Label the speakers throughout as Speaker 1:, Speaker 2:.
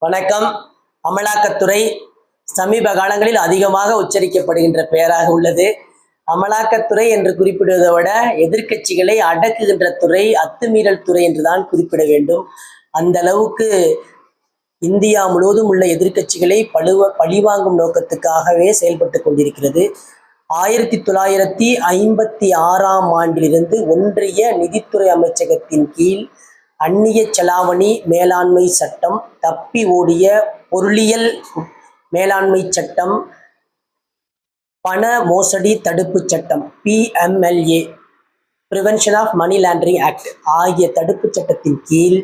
Speaker 1: வணக்கம். அமலாக்கத்துறை சமீப காலங்களில் அதிகமாக உச்சரிக்கப்படுகின்ற பெயராக உள்ளது. அமலாக்கத்துறை என்று குறிப்பிடுவதை விட எதிர்க்கட்சிகளை அடக்குகின்ற துறை, அத்துமீறல் துறை என்றுதான் குறிப்பிட வேண்டும். அந்த அளவுக்கு இந்தியா முழுவதும் உள்ள எதிர்க்கட்சிகளை பழிவாங்கும் நோக்கத்துக்காகவே செயல்பட்டு கொண்டிருக்கிறது. 1956ஆம் ஆண்டிலிருந்து ஒன்றிய நிதித்துறை அமைச்சகத்தின் கீழ் அந்நிய செலாவணி மேலாண்மை சட்டம், தப்பி ஓடிய பொருளியல் மேலாண்மை சட்டம், பண மோசடி தடுப்பு சட்டம் PMLA prevention of money laundering act ஆகிய தடுப்பு சட்டத்தின் கீழ்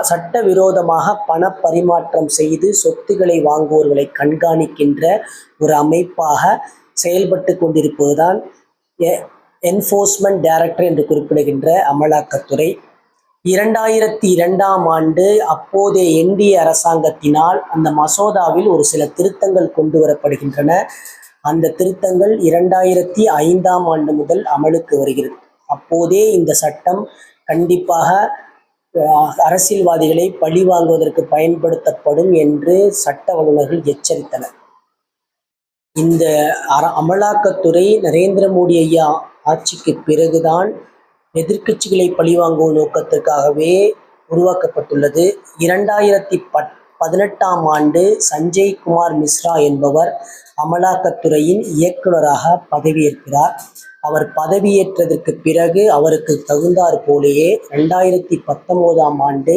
Speaker 1: சட்டவிரோதமாக பண பரிமாற்றம் செய்து சொத்துக்களை வாங்குவோர்களை கண்காணிக்கின்ற ஒரு அமைப்பாக செயல்பட்டு கொண்டிருப்பதுதான் என்ஃபோர்ஸ்மெண்ட் டைரக்டர் என்று குறிப்பிடுகின்ற அமலாக்கத்துறை. 2002ஆம் ஆண்டு அப்போதைய NDA அரசாங்கத்தினால் அந்த மசோதாவில் ஒரு சில திருத்தங்கள் கொண்டு வரப்படுகின்றன. அந்த திருத்தங்கள் 2005ஆம் ஆண்டு முதல் அமலுக்கு வருகிறது. அப்போதே இந்த சட்டம் கண்டிப்பாக அரசியல்வாதிகளை பழி வாங்குவதற்கு பயன்படுத்தப்படும் என்று சட்ட வல்லுநர்கள் எச்சரித்தனர். இந்த அமலாக்கத்துறை நரேந்திர மோடி ஐயா ஆட்சிக்கு பிறகுதான் எதிர்க்கட்சிகளை பழிவாங்கும் நோக்கத்திற்காகவே உருவாக்கப்பட்டுள்ளது. 2018ஆம் ஆண்டு சஞ்சய் குமார் மிஸ்ரா என்பவர் அமலாக்கத்துறையின் இயக்குநராக பதவியேற்கிறார். அவர் பதவியேற்றதற்கு பிறகு அவருக்கு தகுந்தாற் போலேயே 2019ஆம் ஆண்டு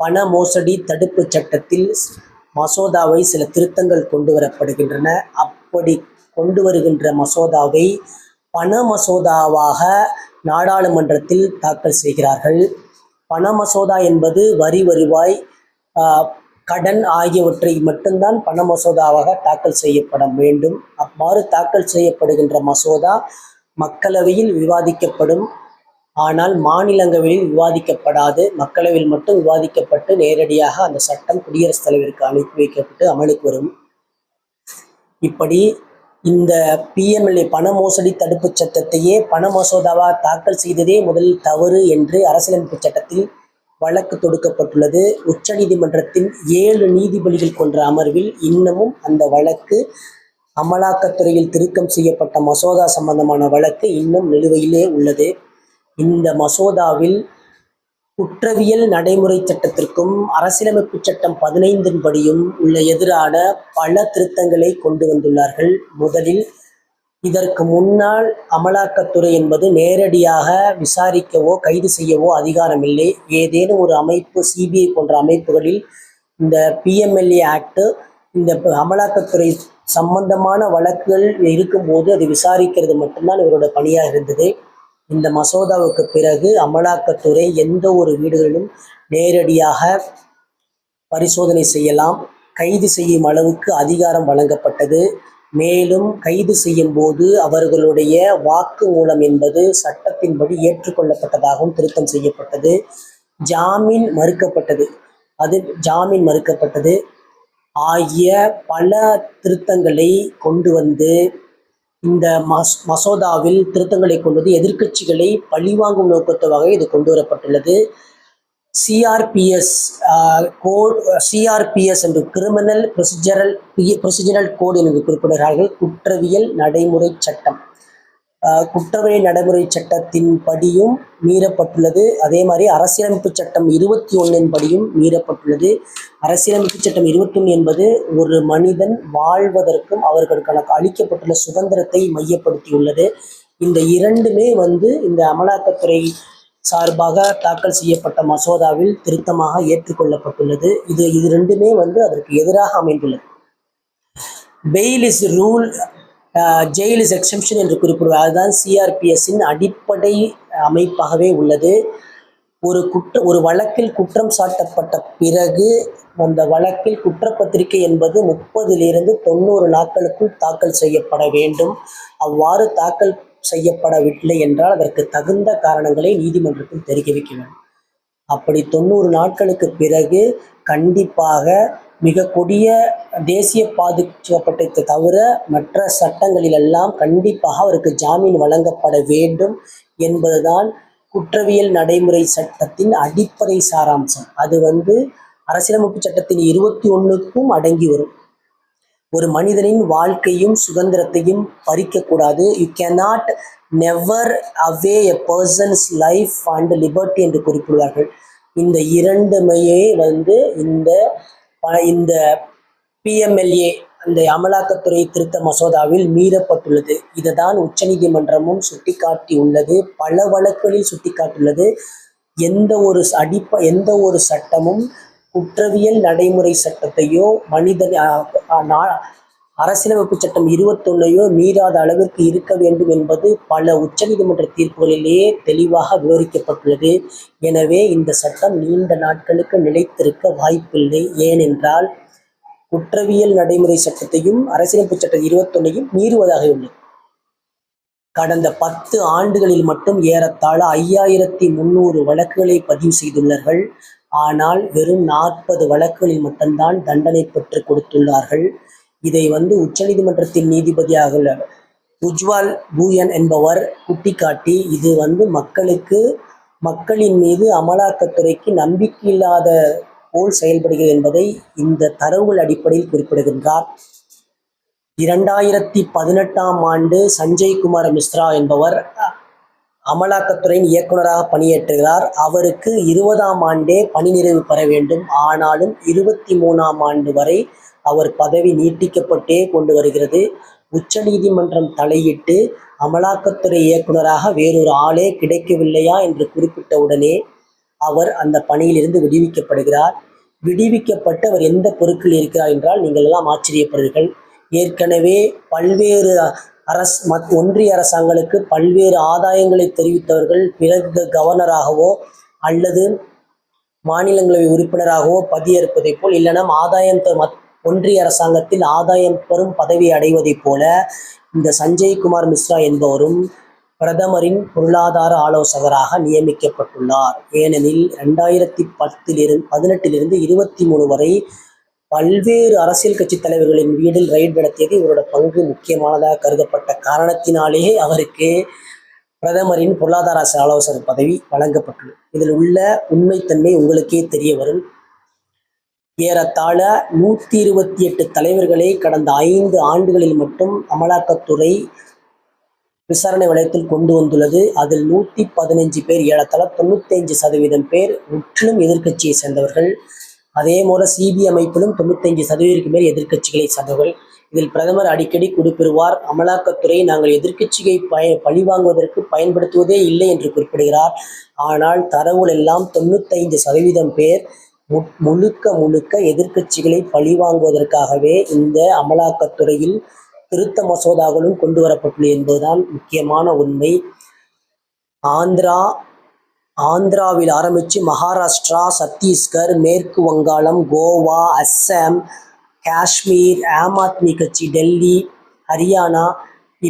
Speaker 1: பண மோசடி தடுப்பு சட்டத்தில் மசோதாவை சில திருத்தங்கள் கொண்டு வரப்படுகின்றன. அப்படி கொண்டு வருகின்ற மசோதாவை பண மசோதாவாக நாடாளுமன்றத்தில் தாக்கல் செய்கிறார்கள். பண மசோதா என்பது வரி வருவாய், கடன் ஆகியவற்றை மட்டும்தான் பண மசோதாவாக தாக்கல் செய்யப்பட வேண்டும். அவ்வாறு தாக்கல் செய்யப்படுகின்ற மசோதா மக்களவையில் விவாதிக்கப்படும். ஆனால் மாநிலங்களவையில் விவாதிக்கப்படாது. மக்களவையில் மட்டும் விவாதிக்கப்பட்டு நேரடியாக அந்த சட்டம் குடியரசுத் தலைவருக்கு அனுப்பி வைக்கப்பட்டு அமலுக்கு வரும். இப்படி இந்த PMLA பண மோசடி தடுப்பு சட்டத்தையே பண மசோதாவா தாக்கல் செய்ததே முதலில் தவறு என்று அரசியலமைப்பு சட்டத்தில் வழக்கு தொடுக்கப்பட்டுள்ளது. உச்ச நீதிமன்றத்தின் 7 நீதிபதிகள் கொண்ட அமர்வில் இன்னமும் அந்த வழக்கு, அமலாக்கத்துறையில் திருத்தம் செய்யப்பட்ட மசோதா சம்பந்தமான வழக்கு இன்னும் நிலுவையிலே உள்ளது. இந்த மசோதாவில் குற்றவியல் நடைமுறை சட்டத்திற்கும் அரசியலமைப்பு சட்டம் 15 படியும் உள்ள எதிரான பல திருத்தங்களை கொண்டு வந்துள்ளார்கள். முதலில், இதற்கு முன்னால் அமலாக்கத்துறை என்பது நேரடியாக விசாரிக்கவோ கைது செய்யவோ அதிகாரமில்லை. ஏதேனும் ஒரு அமைப்பு, CBI போன்ற அமைப்புகளில் இந்த PMLA ஆக்ட், இந்த அமலாக்கத்துறை சம்பந்தமான வழக்குகள் இருக்கும்போது அதை விசாரிக்கிறது மட்டும்தான் இவரோட பணியாக இருந்தது. இந்த மசோதாவுக்கு பிறகு அமலாக்கத்துறை எந்த ஒரு வீடுகளிலும் நேரடியாக பரிசோதனை செய்யலாம், கைது செய்யும் அளவுக்கு அதிகாரம் வழங்கப்பட்டது. மேலும் கைது செய்யும் போது அவர்களுடைய வாக்குமூலம் என்பது சட்டத்தின்படி ஏற்றுக்கொள்ளப்பட்டதாகவும் திருத்தம் செய்யப்பட்டது. ஜாமீன் மறுக்கப்பட்டது ஆகிய பல திருத்தங்களை கொண்டு வந்து இந்த மசோதாவில் திருத்தங்களை கொண்டு வந்து எதிர்க்கட்சிகளை பழிவாங்கும் நோக்கத்துக்காக இது கொண்டு வரப்பட்டுள்ளது. CRPS என்று கிரிமினல் ப்ரொசீஜரல் கோட் என்று குறிப்பிடுகிறார்கள். குற்றவியல் நடைமுறை சட்டம், குற்றவியல் நடைமுறை சட்டத்தின் படியும் மீறப்பட்டுள்ளது. அதே மாதிரி அரசியலமைப்பு சட்டம் 21 படியும் மீறப்பட்டுள்ளது. அரசியலமைப்பு சட்டம் 21 என்பது ஒரு மனிதன் வாழ்வதற்கும் அவர்களுக்கு அளிக்கப்பட்டுள்ள சுதந்திரத்தை மையப்படுத்தியுள்ளது. இந்த இரண்டுமே இந்த அமலாக்கத்துறை சார்பாக தாக்கல் செய்யப்பட்ட மசோதாவில் திருத்தமாக ஏற்றுக்கொள்ளப்பட்டுள்ளது. இது ரெண்டுமே அதற்கு எதிராக அமைந்துள்ளது. Fail is rule, jail is exemption என்று குறிப்பிடுவது அதுதான் CRPSன் அடிப்படை அமைப்பாகவே உள்ளது. ஒரு வழக்கில் குற்றம் சாட்டப்பட்ட பிறகு அந்த வழக்கில் குற்றப்பத்திரிகை என்பது 30லிருந்து 90 நாட்களுக்குள் தாக்கல் செய்யப்பட வேண்டும். அவ்வாறு தாக்கல் செய்யப்படவில்லை என்றால் அதற்கு தகுந்த காரணங்களை நீதிமன்றத்தில் தெரிவிக்க வேண்டும். அப்படி 90 நாட்களுக்கு பிறகு கண்டிப்பாக மிக கொடிய தேசிய பாதுகாப்பட்டதை தவிர மற்ற சட்டங்களிலெல்லாம் கண்டிப்பாக அவருக்கு ஜாமீன் வழங்கப்பட வேண்டும் என்பதுதான் குற்றவியல் நடைமுறை சட்டத்தின் அடிப்படை சாராம்சம். அது அரசியலமைப்பு சட்டத்தின் 21க்கும் அடங்கி வரும். ஒரு மனிதனின் வாழ்க்கையும் சுதந்திரத்தையும் பறிக்கக்கூடாது. You cannot never away a person's life and liberty என்று குறிப்பிடுவார்கள். இந்த இரண்டுமையே இந்த இந்த பிஎம்எல்ஏ அந்த அமலாக்கத்துறை திருத்த மசோதாவில் மீறப்பட்டுள்ளது. இதை தான் உச்சநீதிமன்றமும் சுட்டிக்காட்டியுள்ளது, பல வழக்குகளில் சுட்டிக்காட்டியுள்ளது. எந்த ஒரு சட்டமும் குற்றவியல் நடைமுறை சட்டத்தையோ அரசியலமைப்பு சட்டம் 21ஐயோ மீறாத அளவிற்கு இருக்க வேண்டும் என்பது பல உச்சநீதிமன்ற தீர்ப்புகளிலேயே தெளிவாக விவரிக்கப்பட்டுள்ளது. எனவே இந்த சட்டம் நீண்ட நாட்களுக்கு நிலைத்திருக்க வாய்ப்பில்லை. ஏனென்றால் குற்றவியல் நடைமுறை சட்டத்தையும் அரசியலமைப்பு சட்டம் 21ஐயும் மீறுவதாக உள்ளது. கடந்த 10 ஆண்டுகளில் மட்டும் ஏறத்தாழ 5300 வழக்குகளை பதிவு செய்துள்ளார்கள். ஆனால் வெறும் 40 வழக்குகளில் மட்டும்தான் தண்டனை பெற்றுக் கொடுத்துள்ளார்கள். இதை உச்சநீதிமன்றத்தின் நீதிபதியாக உஜ்வால் பூயன் என்பவர் குட்டிக்காட்டி, இது மக்களின் மீது அமலாக்கத்துறைக்கு நம்பிக்கையில்லாத போல் செயல்படுகிறது என்பதை இந்த தரவுகள் அடிப்படையில் குறிப்பிடுகின்றார். 2018ஆம் ஆண்டு சஞ்சய் குமார் மிஸ்ரா என்பவர் அமலாக்கத்துறையின் இயக்குநராக பணியேற்றுகிறார். அவருக்கு 20ஆம் ஆண்டே பணி நிறைவு பெற வேண்டும். ஆனாலும் 23ஆம் ஆண்டு வரை அவர் பதவி நீட்டிக்கப்பட்டே கொண்டு வருகிறது. உச்சநீதிமன்றம் தலையிட்டு அமலாக்கத்துறை இயக்குநராக வேறொரு ஆளே கிடைக்கவில்லையா என்று குறிப்பிட்டவுடனே அவர் அந்த பணியிலிருந்து விடுவிக்கப்படுகிறார். விடுவிக்கப்பட்டு அவர் எந்த பொறுப்பில் இருக்கிறார் என்றால் நீங்கள் எல்லாம் ஆச்சரியப்படுவீர்கள். ஏற்கனவே பல்வேறு ஒன்றிய அரசாங்கங்களுக்கு பல்வேறு ஆதாயங்களை தெரிவித்தவர்கள் பிறகு கவர்னராகவோ அல்லது மாநிலங்களவை உறுப்பினராகவோ பதவியேற்பதைப் போல், இல்லைனா ஒன்றிய அரசாங்கத்தில் ஆதாயம் பெறும் பதவி அடைவதைப் போல இந்த சஞ்சய் குமார் மிஸ்ரா என்பவரும் பிரதமரின் பொருளாதார ஆலோசகராக நியமிக்கப்பட்டுள்ளார். ஏனெனில் 2018 23 வரை பல்வேறு அரசியல் கட்சி தலைவர்களின் வீடில் ரைடு நடத்தியது இவரோட பங்கு முக்கியமானதாக கருதப்பட்ட காரணத்தினாலேயே அவருக்கு பிரதமரின் பொருளாதார ஆலோசகர் பதவி வழங்கப்பட்டுள்ளது. இதில் உள்ள உண்மைத்தன்மை உங்களுக்கே தெரிய வரும். ஏறத்தாழ 128 தலைவர்களை கடந்த 5 ஆண்டுகளில் மட்டும் அமலாக்கத்துறை விசாரணை வளையத்தில் கொண்டு வந்துள்ளது. அதில் 115 பேர், ஏறத்தாழ 95% பேர் முற்றிலும் எதிர்க்கட்சியை சேர்ந்தவர்கள். அதே போல சிபிஐ அமைப்பிலும் 95% பேர் எதிர்க்கட்சிகளை சேர்ந்தவர்கள். இதில் பிரதமர் அடிக்கடி குறிப்பிடுவார், அமலாக்கத்துறை நாங்கள் எதிர்க்கட்சியை பழிவாங்குவதற்கு பயன்படுத்துவதே இல்லை என்று குறிப்பிடுகிறார். ஆனால் தரவுகள் எல்லாம் 95% பேர் முழுக்க எதிர்க்கட்சிகளை பழிவாங்குவதற்காகவே இந்த அமலாக்கத்துறையில் திருத்த மசோதாக்களும் கொண்டு வரப்பட்டுள்ளது என்பதுதான் முக்கியமான உண்மை. ஆந்திராவில் ஆரம்பித்து மகாராஷ்டிரா, சத்தீஸ்கர், மேற்கு வங்காளம், கோவா, அஸ்ஸாம், காஷ்மீர், ஆம் ஆத்மி கட்சி, டெல்லி, ஹரியானா,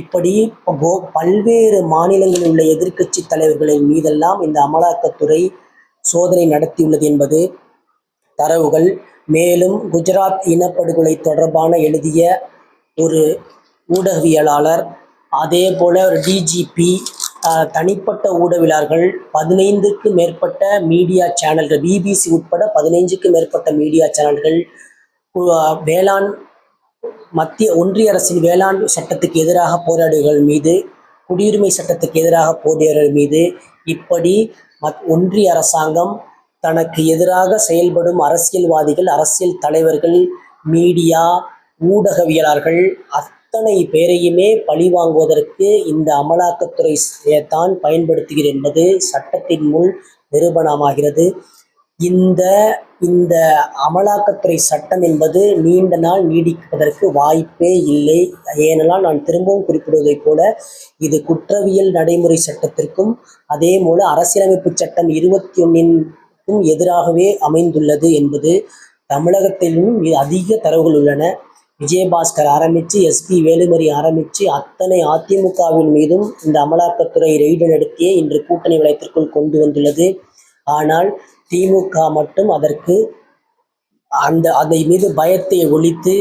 Speaker 1: இப்படி பல்வேறு மாநிலங்களில் உள்ள எதிர்க்கட்சி தலைவர்களின் மீதெல்லாம் இந்த அமலாக்கத்துறை சோதனை நடத்தியுள்ளது என்பது தரவுகள். மேலும் குஜராத் இனப்படுகொலை தொடர்பான எழுதிய ஒரு ஊடகவியலாளர், அதே போல ஒரு டிஜிபி, தனிப்பட்ட ஊடகவியலாளர்கள், 15க்கும் மேற்பட்ட மீடியா சேனல்கள், பிபிசி உட்பட 15க்கும் மேற்பட்ட மீடியா சேனல்கள், ஒன்றிய அரசின் வேளாண் சட்டத்துக்கு எதிராக போராடியவர்கள் மீது, குடியுரிமை சட்டத்துக்கு எதிராக போராடியவர்கள் மீது, இப்படி ஒன்றிய அரசாங்கம் தனக்கு எதிராக செயல்படும் அரசியல்வாதிகள், அரசியல் தலைவர்கள், மீடியா, ஊடகவியலாளர்கள் அத்தனை பேரையுமே பழிவாங்குவதற்கு இந்த அமலாக்கத்துறை தான் பயன்படுத்துகிறது என்பது சட்டத்தின் முன் நிரூபணமாகிறது. இந்த அமலாக்கத்துறை சட்டம் என்பது நீண்ட நாள் நீடிப்பதற்கு வாய்ப்பே இல்லை. ஏனென்றால் நான் திரும்பவும் குறிப்பிடுவதைப் போல இது குற்றவியல் நடைமுறை சட்டத்திற்கும் அதே போல அரசியலமைப்பு சட்டம் 21க்கும் எதிராகவே அமைந்துள்ளது என்பது தமிழகத்திலும் அதிக தரவுகள் உள்ளன. விஜயபாஸ்கர் ஆரம்பித்து எஸ்பி வேலுமணி ஆரம்பித்து அத்தனை அதிமுகவின் மீதும் இந்த அமலாக்கத்துறை ரெய்டு நடத்தியே இன்று கூட்டணி வளையத்திற்குள் கொண்டு வந்துள்ளது. ஆனால் திமுக மட்டும் அதை மீது பயத்தை ஒழித்து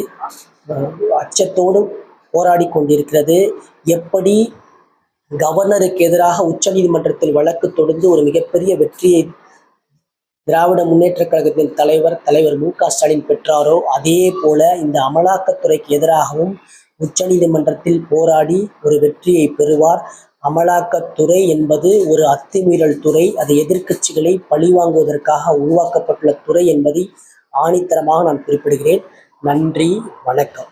Speaker 1: அச்சத்தோடு போராடி கொண்டிருக்கிறது. எப்படி கவர்னருக்கு எதிராக உச்சநீதிமன்றத்தில் வழக்கு தொடர்ந்து ஒரு மிகப்பெரிய வெற்றியை திராவிட முன்னேற்றக் கழகத்தின் தலைவர் மு.க.ஸ்டாலின் பெற்றாரோ அதே போல இந்த அமலாக்கத்துறைக்கு எதிராகவும் உச்சநீதிமன்றத்தில் போராடி ஒரு வெற்றியை பெறுவார். அமலாக்கத்துறை என்பது ஒரு அத்துமீறல் துறை. அது எதிர்க்கட்சிகளை பழிவாங்குவதற்காக உருவாக்கப்பட்டுள்ள துறை என்பதை ஆணித்தரமாக நான் குறிப்பிடுகிறேன். நன்றி, வணக்கம்.